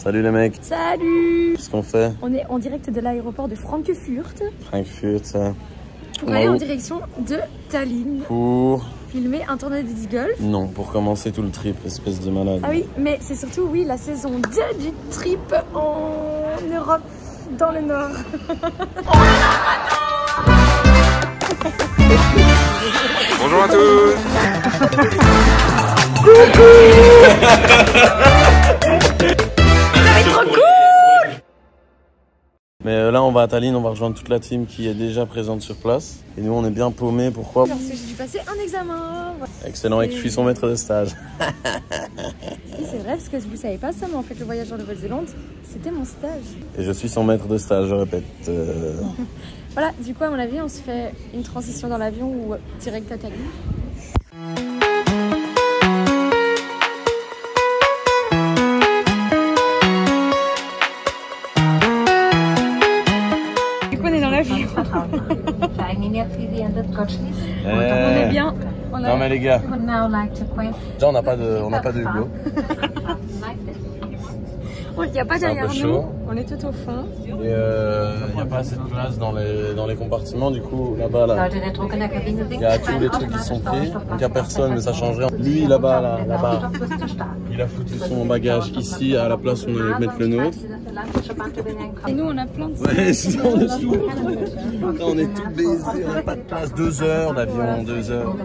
Salut les mecs. Salut. Qu'est-ce qu'on fait? On est en direct de l'aéroport de Francfort. Francfort, ça. Pour aller en direction de Tallinn. Pour filmer un tournoi de disc golf. Non, pour commencer tout le trip, espèce de malade. Ah oui, mais c'est surtout, oui, la saison 2 du trip en Europe, dans le Nord. Bonjour à tous. Coucou. Ça va être trop cool. Mais là, on va à Tallinn, on va rejoindre toute la team qui est déjà présente sur place. Et nous, on est bien paumés. Pourquoi? Parce que j'ai dû passer un examen. Excellent, et que je suis son maître de stage. Oui, c'est vrai, parce que vous savez pas ça, mais en fait, le voyage en Nouvelle-Zélande, c'était mon stage. Et je suis son maître de stage, je répète. Voilà, du coup, à mon avis, on se fait une transition dans l'avion ou direct à Tallinn. Du coup, on est dans l'avion. On est bien. Non mais les gars, déjà on n'a pas de Hugo. Il n'y a pas derrière nous, on est tout au fond. Et il n'y a pas assez de place dans les compartiments, du coup là-bas, là, il y a tous les trucs qui sont pris, donc il n'y a personne, mais ça change rien. Lui là-bas, il a foutu son bagage ici à la place où on allait mettre le nôtre. Et nous on a plein de... Ouais, on est tout baisés, on n'a pas de place, 2 heures d'avion, 2 heures.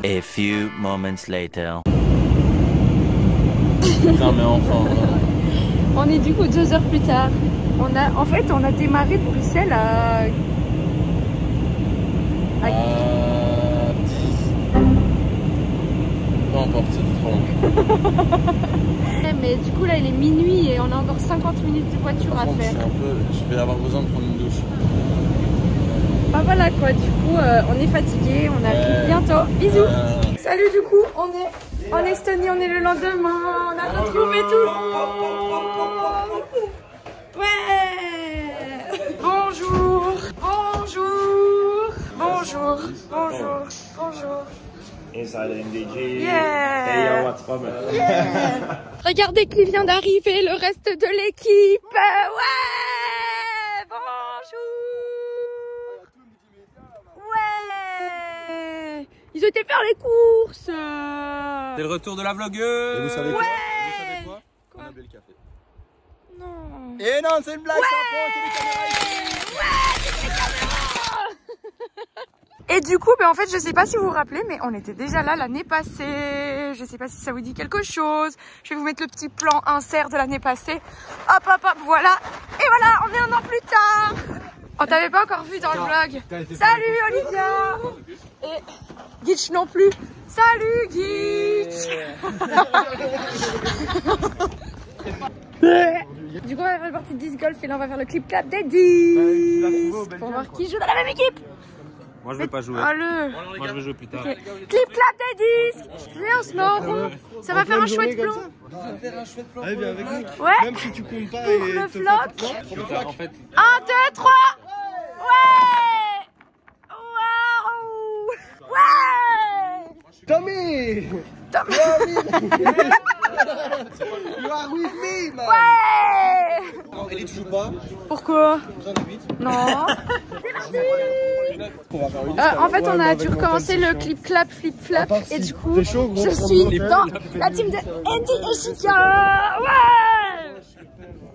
A few moments later. Putain mais enfin. On est du coup 2 heures plus tard. En fait on a démarré de Bruxelles à 10. Peu importe, c'est trop long. Mais du coup là il est minuit et on a encore 50 minutes de voiture à faire. Je vais avoir besoin de prendre une douche. Bah voilà quoi, du coup on est fatigué, on arrive bientôt. Bisous. Salut, du coup on est en Estonie, on est le lendemain, on a retrouvé tout le monde. Ouais. Bonjour, bonjour, bonjour, bonjour, bonjour. Inside MDG. Yeah. Hey yo, what's poppin'? Yeah. Regardez qui vient d'arriver, le reste de l'équipe. Ouais. Bonjour. Ouais. Ils étaient faire les courses. C'est le retour de la vlogueuse. Et vous savez quoi? Vous savez quoi? On a bu le café. Non. Et non, c'est une blague, ça prend, il y a des caméras ici. Ouais, c'est des caméras. Et du coup, en fait, je sais pas si vous vous rappelez, mais on était déjà là l'année passée. Je sais pas si ça vous dit quelque chose. Je vais vous mettre le petit plan insert de l'année passée. Hop, hop, hop, voilà. Et voilà, on est un an plus tard. On t'avait pas encore vu dans le vlog. Salut Olivia. Et Gitch non plus. Salut Gitch. Du coup, on va faire une partie de disc golf et là, on va faire le clip clap des disques pour voir qui joue dans la même équipe. Moi je vais pas jouer. Moi je vais jouer plus tard. Okay. Clip clap des disques. Viens, on se met en rond. Ça va faire un chouette plan. Ça va faire un chouette plan. Allez, viens avec nous. Ouais. Même si tu comptes pas. Pour le flop. En fait, 1, 2, 3. Ouais. Waouh. Ouais. Tommy. Tommy. You are with me, man. Ouais. Ellie, tu joues pas? Pourquoi? Besoin de 8. Non. C'est parti. En fait, on a dû recommencer le clip clap flip flap et du coup, je suis dans la team de Andy et Chica. Ouais.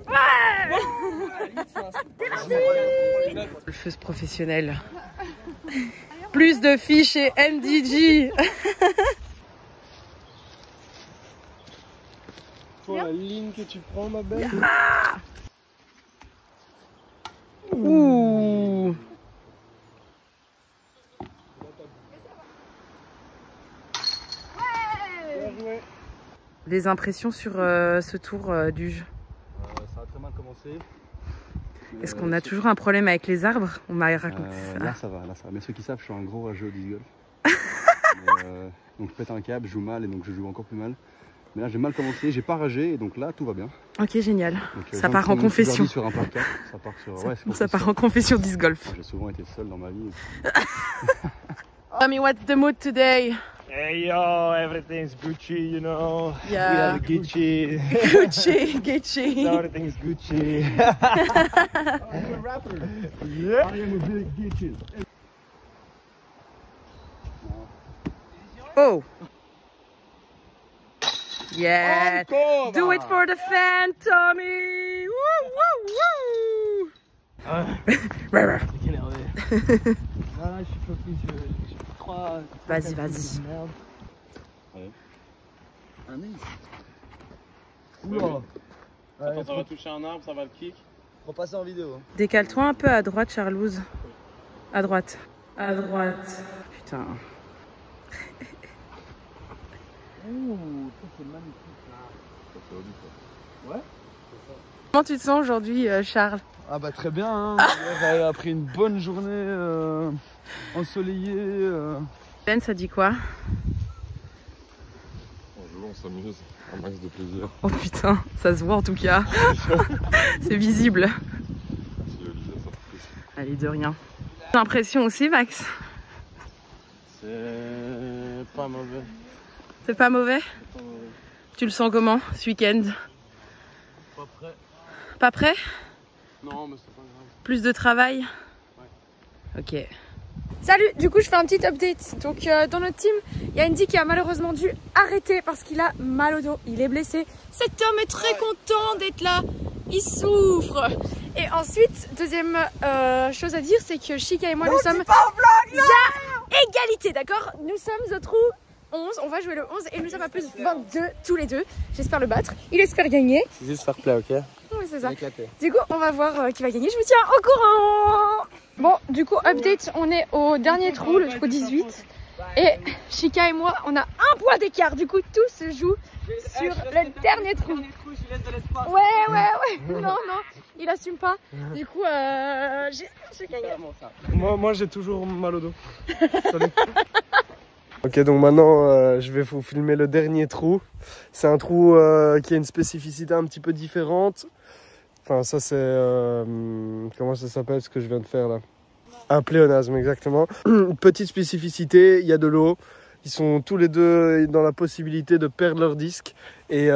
Ouais. C'est parti. Golfeuse professionnelle. Plus de filles chez MDG. Toi, la ligne que tu prends, ma belle. Ouh. Des impressions sur ce tour du jeu. Ça a très mal commencé. Est-ce qu'on a toujours un problème avec les arbres? On m'a raconté ça. Là ça va, Mais ceux qui savent, je suis un gros rageux au disc golf. Donc je pète un câble, je joue mal et donc je joue encore plus mal. Mais là j'ai mal commencé, j'ai pas ragé et donc là tout va bien. Ok, génial. Donc, ça part en confession. Sur un par 4, ça part sur... ça part en confession disc golf. J'ai souvent été seul dans ma vie. Tell me what's the mood today? Hey yo, everything's Gucci, you know. Yeah. We are Gucci. Gucci, Gucci. So everything's Gucci. I'm a rapper. Yeah. I am a big Gucci. Oh. Yeah. Encore, Do it for the fan, Tommy. Woo, woo, woo. Ah, je suis focus, je crois. Vas-y, vas-y. Ouais. Un nez. Oula. Attends, ça va toucher un arbre, ça va le kick. Repasser en vidéo. Décale-toi un peu à droite, Charlouse. À droite. À droite. Putain. Ouh, ça c'est magnifique là. Ouais. Comment tu te sens aujourd'hui, Charles? Ah bah très bien, hein. Après une bonne journée ensoleillée. Ben, ça dit quoi? On s'amuse, un max de plaisir. Oh putain, ça se voit en tout cas. C'est visible. Allez, de rien. L'impression aussi, Max? C'est pas mauvais. C'est pas mauvais? Tu le sens comment ce week-end? Pas prêt. Pas prêt? Non, mais c'est pas grave. Plus de travail? Ouais. Ok. Salut, du coup je fais un petit update. Donc dans notre team, il y a Andy qui a malheureusement dû arrêter parce qu'il a mal au dos, il est blessé. Cet homme est très content d'être là, il souffre. Et ensuite, deuxième chose à dire, c'est que Chica et moi nous sommes à égalité, d'accord? Nous sommes au trou 11, on va jouer le 11 et nous sommes à plus 22 tous les deux. J'espère le battre, il espère gagner. Juste fair play, ok? Oui, c'est ça. Du coup, on va voir qui va gagner. Je vous tiens au courant. Bon, du coup, update, on est au dernier trou, le trou 18. Et Chica et moi, on a un point d'écart. Du coup, tout se joue sur le dernier trou. Ouais. Non, il assume pas. Du coup, j'ai gagné. Moi j'ai toujours mal au dos. Salut. Ok, donc maintenant je vais vous filmer le dernier trou. C'est un trou qui a une spécificité un petit peu différente. Enfin, ça c'est... comment ça s'appelle ce que je viens de faire là? Un pléonasme, exactement. Petite spécificité, il y a de l'eau. Ils sont tous les deux dans la possibilité de perdre leur disque. Et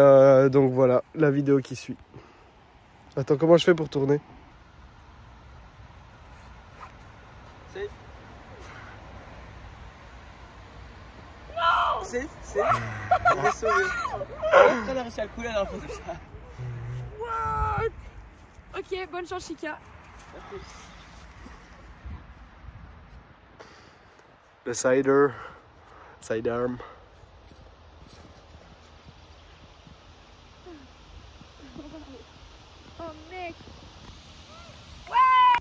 donc voilà, la vidéo qui suit. Attends, comment je fais pour tourner? C'est. On est sauvé. On a réussi à couler à l'info de ça. What? Ok, bonne chance, Chica. Le sidearm. Oh mec.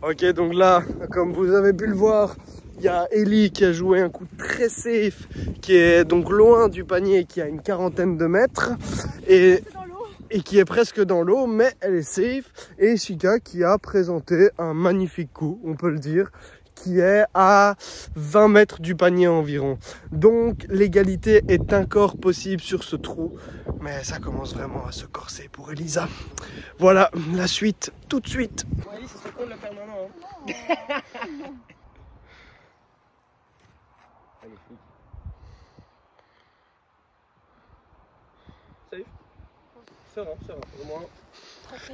Ok, donc là, comme vous avez pu le voir, il y a Ellie qui a joué un coup très safe, qui est donc loin du panier, qui a une quarantaine de mètres, et qui est presque dans l'eau, mais elle est safe. Et Chica qui a présenté un magnifique coup, on peut le dire, qui est à 20 mètres du panier environ. Donc l'égalité est encore possible sur ce trou, mais ça commence vraiment à se corser pour Elisa. Voilà, la suite, tout de suite. Bon, Ellie, c'est cool le permanent. Hein. Safe. Ça va, au moins.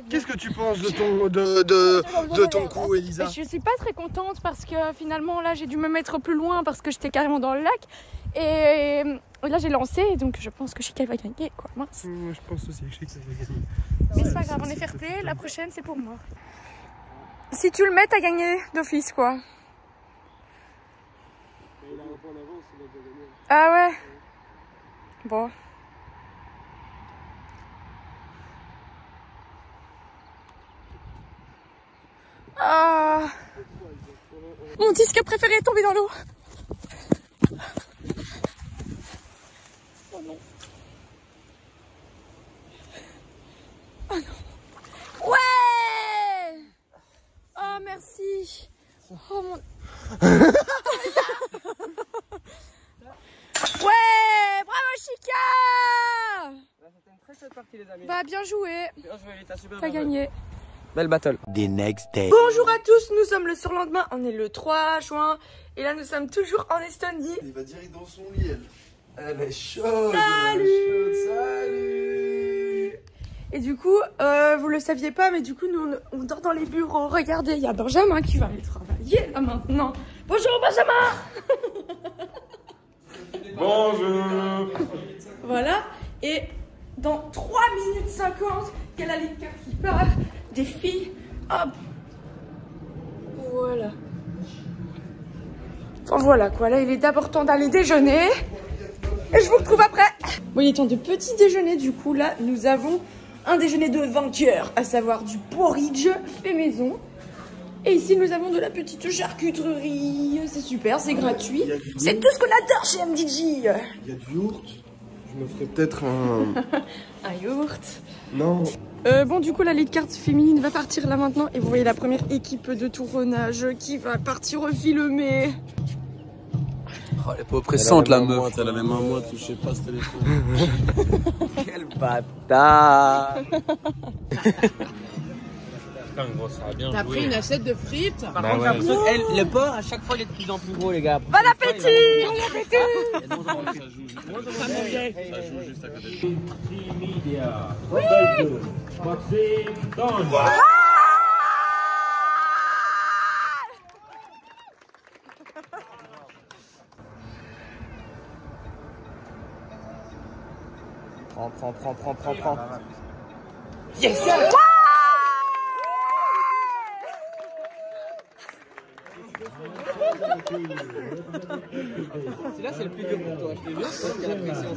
Qu'est-ce que tu penses de ton coup, Elisa? Je suis pas très contente parce que finalement là j'ai dû me mettre plus loin parce que j'étais carrément dans le lac et là j'ai lancé donc je pense que Chica va gagner quoi. Mince. Je pense aussi que Chica va gagner. Mais c'est pas grave, on est fair play, la prochaine c'est pour moi. Si tu le mets t'as gagné d'office quoi. Ah ouais. Bon. Ah. Mon disque préféré est tombé dans l'eau. Oh non. Oh non. Ouais. Oh merci. Oh mon... Ouais, bravo Chica. C'était une très chouette partie les amis. Bah bien joué. T'as gagné. Belle battle. The next day. Bonjour à tous, nous sommes le surlendemain, on est le 3 juin et là nous sommes toujours en Estonie. Il va direct dans son lit, elle. Elle est chaude. Salut. Et du coup, vous le saviez pas, mais du coup, nous, on dort dans les bureaux. Regardez, il y a Benjamin qui va aller travailler là maintenant. Bonjour Benjamin. Bonjour. Voilà, et dans 3 minutes 50, il y a la ligne 4 qui part, des filles, hop. Voilà. Enfin voilà quoi, là il est d'abord temps d'aller déjeuner. Et je vous retrouve après. Bon, il est temps de petit déjeuner, du coup là, nous avons un déjeuner de vainqueur, à savoir du porridge fait maison. Et ici, nous avons de la petite charcuterie. C'est super, c'est gratuit. C'est tout ce qu'on adore chez MDJ. Il y a du yaourt. Je me ferais peut-être un... Un yaourt. Non. Bon, du coup, la lead carte féminine va partir là maintenant. Et vous voyez la première équipe de tournage qui va partir filmer. Oh, elle est pas oppressante, la meuf. Elle a les mains moites, touchez pas ce téléphone. Quel bâtard. T'as pris une assiette de frites. Par contre, j'ai l'impression que le porc, à chaque fois, il est de plus en plus gros, les gars. Bon appétit! Bon appétit! Ça joue juste à côté. Prends. Yes! Celui-là, c'est le plus dur pour toi, je te jure, parce qu'il y a la pression.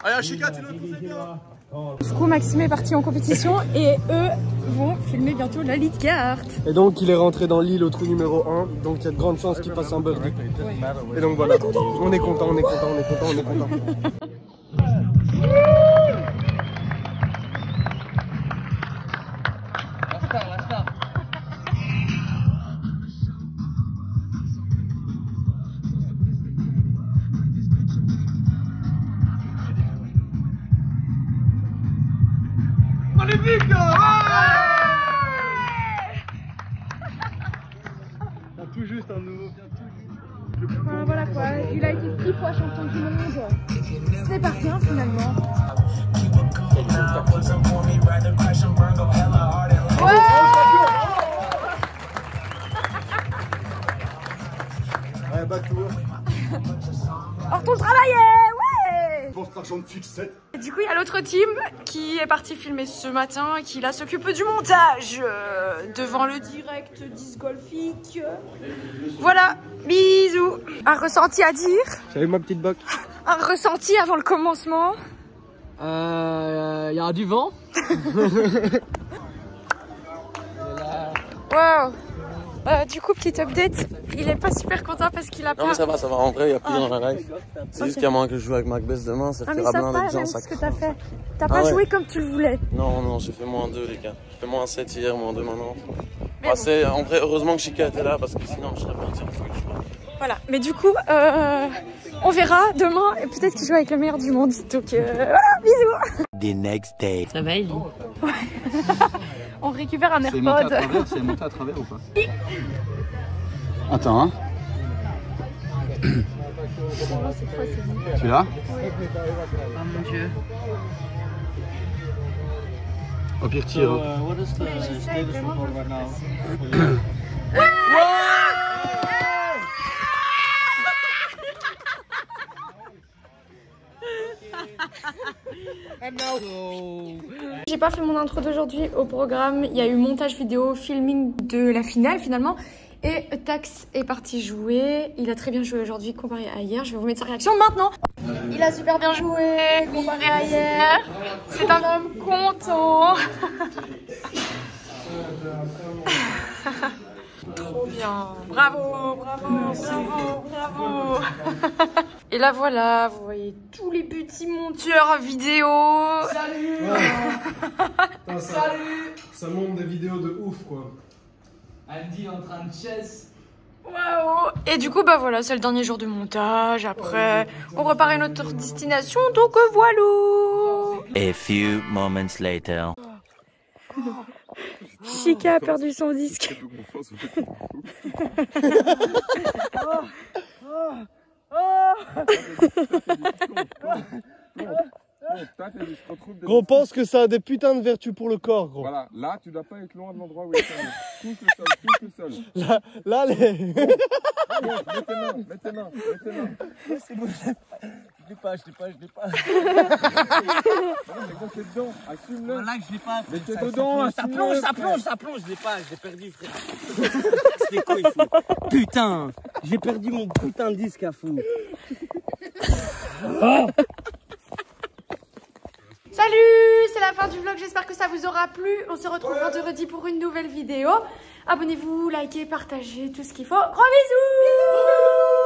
Allez, Chica, tu le fais bien. Du coup, Maxime est parti en compétition et eux vont filmer bientôt la lead carte. Et donc il est rentré dans l'île au trou numéro 1, donc il y a de grandes chances qu'il fasse un birdie. Et donc voilà, on est content. Magnifique! Tout juste un nouveau, Voilà quoi, il a été 6 fois champion du monde. Ce n'est pas rien finalement. Ouais! Ouais, back to work. On retourne travailler! Ouais! Pour cet argent de fixette. Et du coup, il y a l'autre team qui est parti filmer ce matin, qui là s'occupe du montage devant le direct disc golfique. Voilà, bisous. Un ressenti à dire? J'avais ma petite boc. Un ressenti avant le commencement? Il y aura du vent. Wow. Du coup, petite update, il est pas super content parce qu'il a pas... Non mais ça va rentrer, il y a plus dans la live. C'est juste qu'il y a moins que je joue avec Macbeth demain, ça mais fera ça plein va, de gens, même ça ce que t'as fait. T'as Ah pas ouais. joué comme tu le voulais. Non, j'ai fait -2 les gars. J'ai fait -7 hier, -2 maintenant. Mais En vrai, heureusement que Chica était là parce que sinon je serais parti en fouille. Voilà, mais du coup, on verra demain et peut-être qu'il joue avec le meilleur du monde. Donc voilà, bisous. The next day. Ça va, Ellie? On récupère un C'est monté à AirPod. travers, c'est monté à travers ou pas? Attends, hein. Tu l'as? Oh mon dieu. Au pire, tire. J'essaie vraiment de J'ai pas fait mon intro d'aujourd'hui au programme. Il y a eu montage vidéo, filming de la finale finalement. Et Tax est parti jouer. Il a très bien joué aujourd'hui comparé à hier. Je vais vous mettre sa réaction maintenant. Il a super bien joué comparé à hier. C'est un homme content. Trop bien. Bravo. Et là voilà, vous voyez tous les petits monteurs vidéo. Salut. Salut. Ça monte des vidéos de ouf quoi. Andy en train de chess. Waouh. Et du coup bah voilà, c'est le dernier jour de montage. Après on repart à notre destination, donc voilà. A few moments later. Chica a perdu son disque. Gros, pense que ça a des putains de vertus pour le corps, gros. Voilà, là tu dois pas être loin de l'endroit où il est tombé. Touche le sol. Là, les... Mets tes mains. C'est bon, je l'ai pas. Mais quand t'es dedans, assume-le. Voilà que je l'ai pas. Mais t'es dedans, ça plonge, je l'ai pas, je l'ai perdu, frère. C'est quoi, il faut. Putain, j'ai perdu mon putain de disque à fou. Salut, c'est la fin du vlog, j'espère que ça vous aura plu. On se retrouve vendredi pour une nouvelle vidéo. Abonnez-vous, likez, partagez, tout ce qu'il faut. Gros bisous.